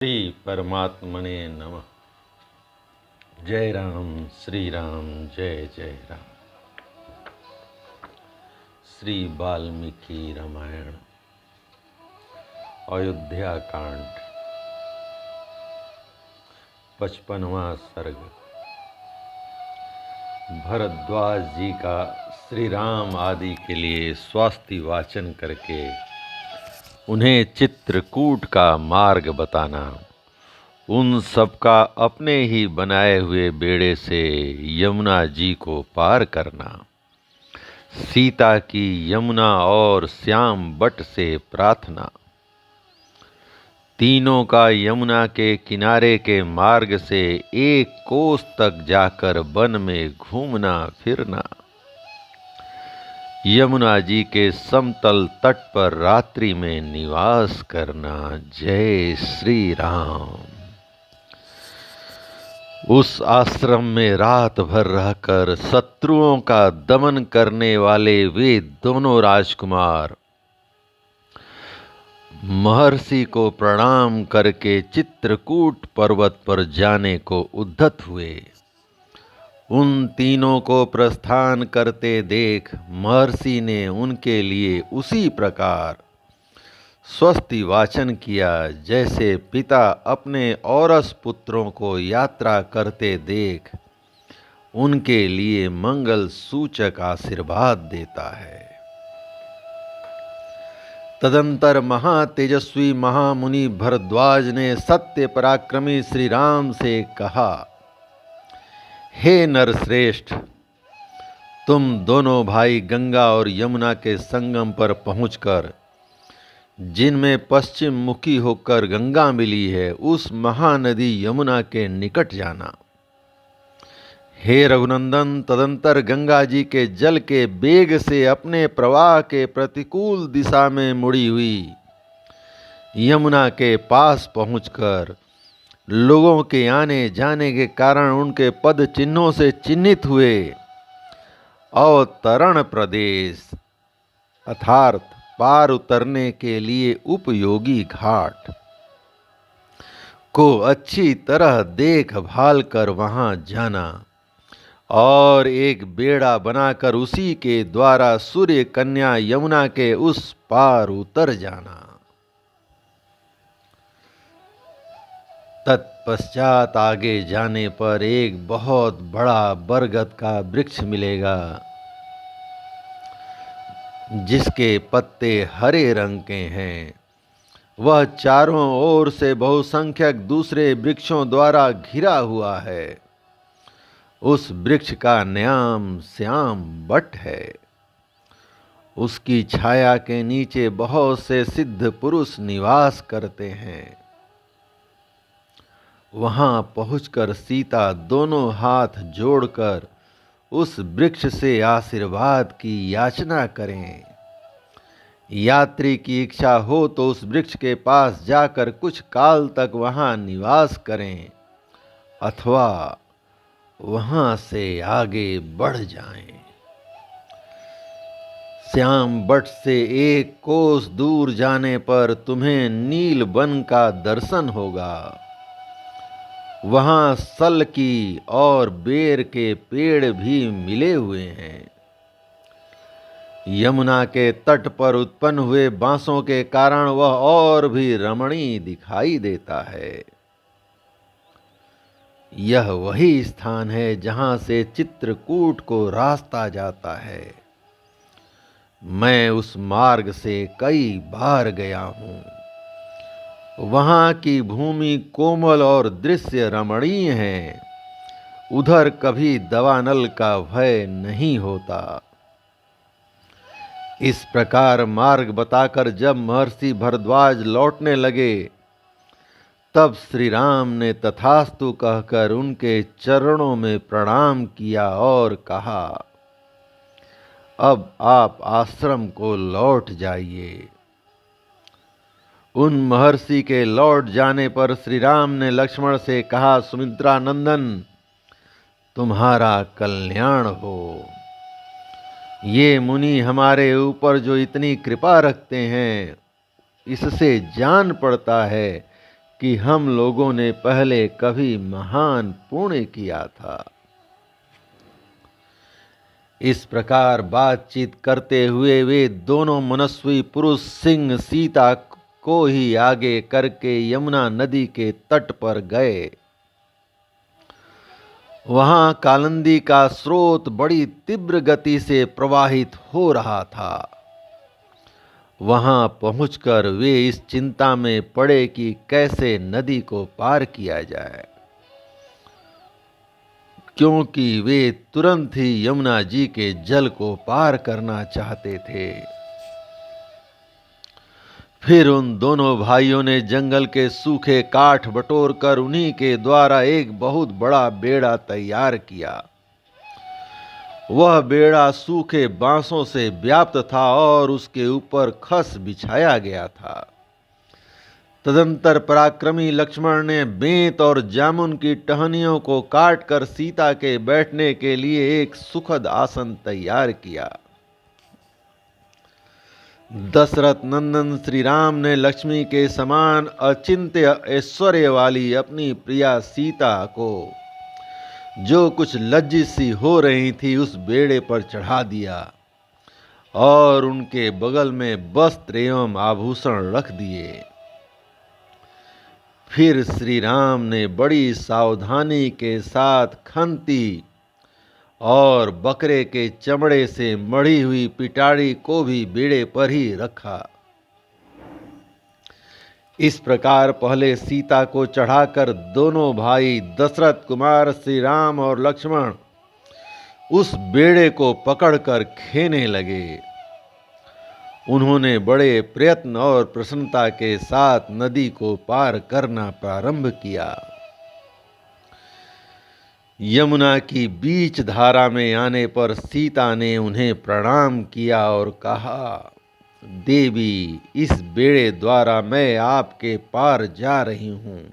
श्री परमात्मने नमः। जय राम श्री राम जय जय राम। श्री वाल्मीकि रामायण अयोध्या कांड 55वां सर्ग। भरद्वाज जी का श्री राम आदि के लिए स्वास्थ्य वाचन करके उन्हें चित्रकूट का मार्ग बताना, उन सबका अपने ही बनाए हुए बेड़े से यमुना जी को पार करना, सीता की यमुना और श्याम बट से प्रार्थना, तीनों का यमुना के किनारे के मार्ग से 1 कोस तक जाकर वन में घूमना फिरना, यमुना जी के समतल तट पर रात्रि में निवास करना। जय श्री राम। उस आश्रम में रात भर रहकर शत्रुओं का दमन करने वाले वे दोनों राजकुमार महर्षि को प्रणाम करके चित्रकूट पर्वत पर जाने को उद्यत हुए। उन तीनों को प्रस्थान करते देख महर्षि ने उनके लिए उसी प्रकार स्वस्ति वाचन किया जैसे पिता अपने औरस पुत्रों को यात्रा करते देख उनके लिए मंगल सूचक आशीर्वाद देता है। तदंतर महातेजस्वी महामुनि भरद्वाज ने सत्य पराक्रमी श्री राम से कहा, हे नरश्रेष्ठ, तुम दोनों भाई गंगा और यमुना के संगम पर पहुंचकर जिनमें पश्चिम मुखी होकर गंगा मिली है, उस महानदी यमुना के निकट जाना। हे रघुनंदन, तदंतर गंगा जी के जल के वेग से अपने प्रवाह के प्रतिकूल दिशा में मुड़ी हुई यमुना के पास पहुंचकर लोगों के आने जाने के कारण उनके पद चिन्हों से चिन्हित हुए अवतरण प्रदेश अर्थात पार उतरने के लिए उपयोगी घाट को अच्छी तरह देखभाल कर वहां जाना और एक बेड़ा बनाकर उसी के द्वारा सूर्य कन्या यमुना के उस पार उतर जाना। तत्पश्चात आगे जाने पर एक बहुत बड़ा बरगद का वृक्ष मिलेगा जिसके पत्ते हरे रंग के हैं। वह चारों ओर से बहुसंख्यक दूसरे वृक्षों द्वारा घिरा हुआ है। उस वृक्ष का नाम श्याम बट है। उसकी छाया के नीचे बहुत से सिद्ध पुरुष निवास करते हैं। वहां पहुंचकर सीता दोनों हाथ जोड़कर उस वृक्ष से आशीर्वाद की याचना करें। यात्री की इच्छा हो तो उस वृक्ष के पास जाकर कुछ काल तक वहां निवास करें अथवा वहां से आगे बढ़ जाएं। श्याम बट से 1 कोस दूर जाने पर तुम्हें नील वन का दर्शन होगा। वहां सल की और बेर के पेड़ भी मिले हुए हैं। यमुना के तट पर उत्पन्न हुए बांसों के कारण वह और भी रमणीय दिखाई देता है। यह वही स्थान है जहां से चित्रकूट को रास्ता जाता है। मैं उस मार्ग से कई बार गया हूं। वहां की भूमि कोमल और दृश्य रमणीय है। उधर कभी दवानल का भय नहीं होता। इस प्रकार मार्ग बताकर जब महर्षि भरद्वाज लौटने लगे तब श्री राम ने तथास्तु कहकर उनके चरणों में प्रणाम किया और कहा, अब आप आश्रम को लौट जाइए। उन महर्षि के लौट जाने पर श्री राम ने लक्ष्मण से कहा, सुमित्रा नंदन, तुम्हारा कल्याण हो। ये मुनि हमारे ऊपर जो इतनी कृपा रखते हैं, इससे जान पड़ता है कि हम लोगों ने पहले कभी महान पुण्य किया था। इस प्रकार बातचीत करते हुए वे दोनों मनस्वी पुरुष सिंह सीता को ही आगे करके यमुना नदी के तट पर गए। वहां कालिंदी का स्रोत बड़ी तीव्र गति से प्रवाहित हो रहा था। वहां पहुंचकर वे इस चिंता में पड़े कि कैसे नदी को पार किया जाए, क्योंकि वे तुरंत ही यमुना जी के जल को पार करना चाहते थे। फिर उन दोनों भाइयों ने जंगल के सूखे काठ बटोर कर उन्हीं के द्वारा एक बहुत बड़ा बेड़ा तैयार किया। वह बेड़ा सूखे बांसों से व्याप्त था और उसके ऊपर खस बिछाया गया था। तदंतर पराक्रमी लक्ष्मण ने बेंत और जामुन की टहनियों को काटकर सीता के बैठने के लिए एक सुखद आसन तैयार किया। दशरथ नंदन श्री राम ने लक्ष्मी के समान अचिंत्य ऐश्वर्य वाली अपनी प्रिया सीता को, जो कुछ लज्जित सी हो रही थी, उस बेड़े पर चढ़ा दिया और उनके बगल में वस्त्र एवं आभूषण रख दिए। फिर श्री राम ने बड़ी सावधानी के साथ खंती और बकरे के चमड़े से मढ़ी हुई पिटारी को भी बेड़े पर ही रखा। इस प्रकार पहले सीता को चढ़ाकर दोनों भाई दशरथ कुमार श्री राम और लक्ष्मण उस बेड़े को पकड़कर खेने लगे। उन्होंने बड़े प्रयत्न और प्रसन्नता के साथ नदी को पार करना प्रारंभ किया। यमुना की बीच धारा में आने पर सीता ने उन्हें प्रणाम किया और कहा, देवी, इस बेड़े द्वारा मैं आपके पार जा रही हूँ।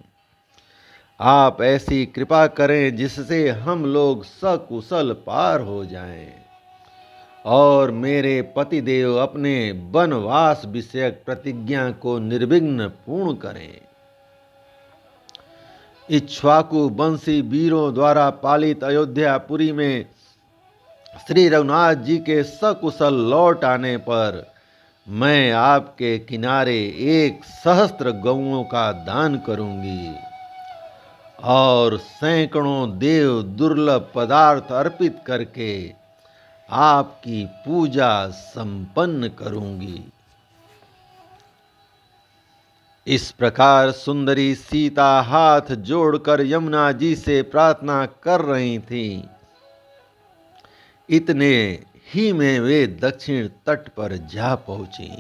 आप ऐसी कृपा करें जिससे हम लोग सकुशल पार हो जाएं और मेरे पतिदेव अपने वनवास विषयक प्रतिज्ञा को निर्विघ्न पूर्ण करें। इक्ष्वाकु वंशी वीरों द्वारा पालित अयोध्यापुरी में श्री रघुनाथ जी के सकुशल लौट आने पर मैं आपके किनारे 1,000 गौओं का दान करूंगी और सैकड़ों देव दुर्लभ पदार्थ अर्पित करके आपकी पूजा संपन्न करूंगी। इस प्रकार सुंदरी सीता हाथ जोड़कर यमुना जी से प्रार्थना कर रही थी। इतने ही में वे दक्षिण तट पर जा पहुंची।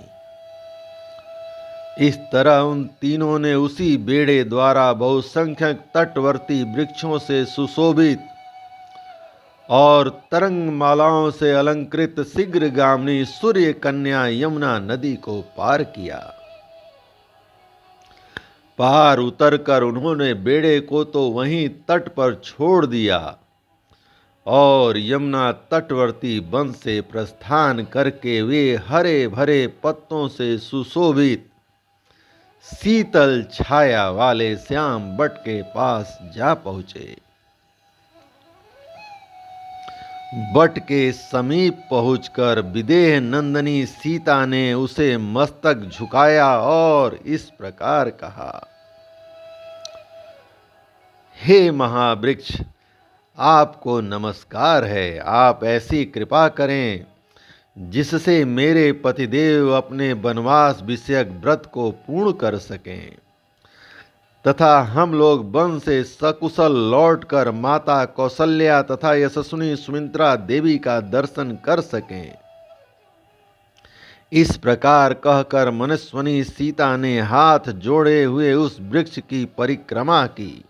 इस तरह उन तीनों ने उसी बेड़े द्वारा बहुसंख्यक तटवर्ती वृक्षों से सुशोभित और तरंग मालाओं से अलंकृत शीघ्रगामिनी सूर्य कन्या यमुना नदी को पार किया। पार उतरकर उन्होंने बेड़े को तो वहीं तट पर छोड़ दिया और यमुना तटवर्ती वन से प्रस्थान करके वे हरे भरे पत्तों से सुशोभित शीतल छाया वाले श्याम बट के पास जा पहुंचे। बट के समीप पहुंचकर विदेह नंदनी सीता ने उसे मस्तक झुकाया और इस प्रकार कहा, हे महावृक्ष, आपको नमस्कार है। आप ऐसी कृपा करें जिससे मेरे पतिदेव अपने वनवास विषयक व्रत को पूर्ण कर सकें तथा हम लोग वन से सकुशल लौटकर माता कौसल्या तथा यशस्विनी सुमित्रा देवी का दर्शन कर सकें। इस प्रकार कहकर मनस्विनी सीता ने हाथ जोड़े हुए उस वृक्ष की परिक्रमा की।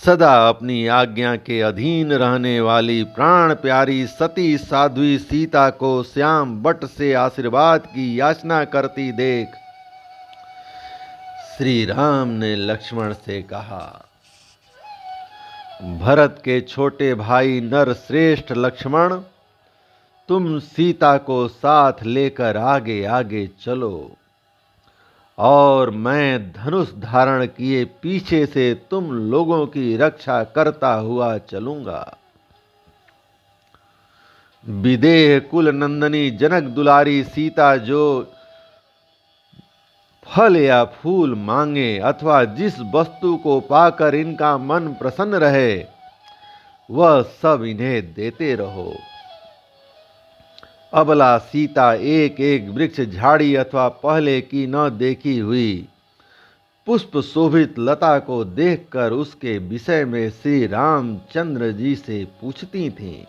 सदा अपनी आज्ञा के अधीन रहने वाली प्राण प्यारी सती साध्वी सीता को श्याम बट से आशीर्वाद की याचना करती देख श्री राम ने लक्ष्मण से कहा, भरत के छोटे भाई नरश्रेष्ठ लक्ष्मण, तुम सीता को साथ लेकर आगे आगे चलो और मैं धनुष धारण किए पीछे से तुम लोगों की रक्षा करता हुआ चलूंगा। विदेह कुल नंदनी जनक दुलारी सीता जो फल या फूल मांगे अथवा जिस वस्तु को पाकर इनका मन प्रसन्न रहे वह सब इन्हें देते रहो। अबला सीता एक एक वृक्ष झाड़ी अथवा पहले की न देखी हुई पुष्प शोभित लता को देखकर उसके विषय में श्री रामचंद्र जी से पूछती थीं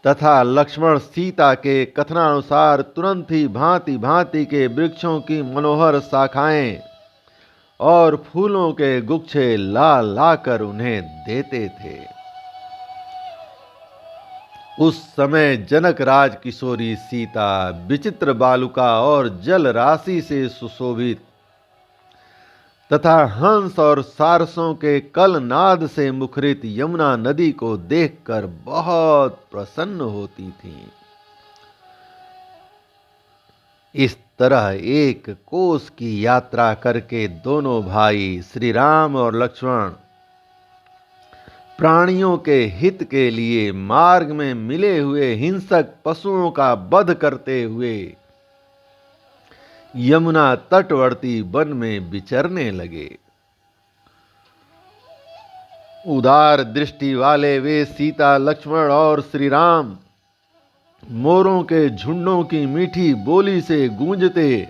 तथा लक्ष्मण सीता के कथनानुसार तुरंत ही भांति भांति के वृक्षों की मनोहर शाखाएं और फूलों के गुच्छे ला लाकर उन्हें देते थे। उस समय जनक राज किशोरी सीता विचित्र बालुका और जल राशि से सुशोभित तथा हंस और सारसों के कल नाद से मुखरित यमुना नदी को देखकर बहुत प्रसन्न होती थीं। इस तरह एक कोस की यात्रा करके दोनों भाई श्री राम और लक्ष्मण प्राणियों के हित के लिए मार्ग में मिले हुए हिंसक पशुओं का वध करते हुए यमुना तटवर्ती वन में विचरने लगे। उदार दृष्टि वाले वे सीता लक्ष्मण और श्री राम मोरों के झुंडों की मीठी बोली से गूंजते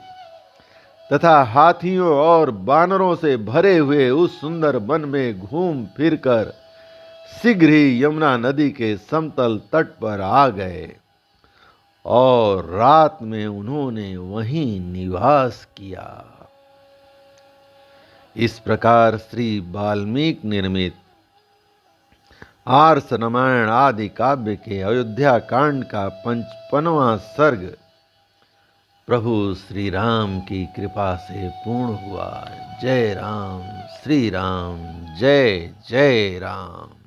तथा हाथियों और बानरों से भरे हुए उस सुंदर वन में घूम फिरकर शीघ्र ही यमुना नदी के समतल तट पर आ गए और रात में उन्होंने वहीं निवास किया। इस प्रकार श्री वाल्मीकि निर्मित आर्ष रामायण आदि काव्य के अयोध्या कांड का 55वां सर्ग प्रभु श्री राम की कृपा से पूर्ण हुआ। जय राम, श्री राम, जय जय राम।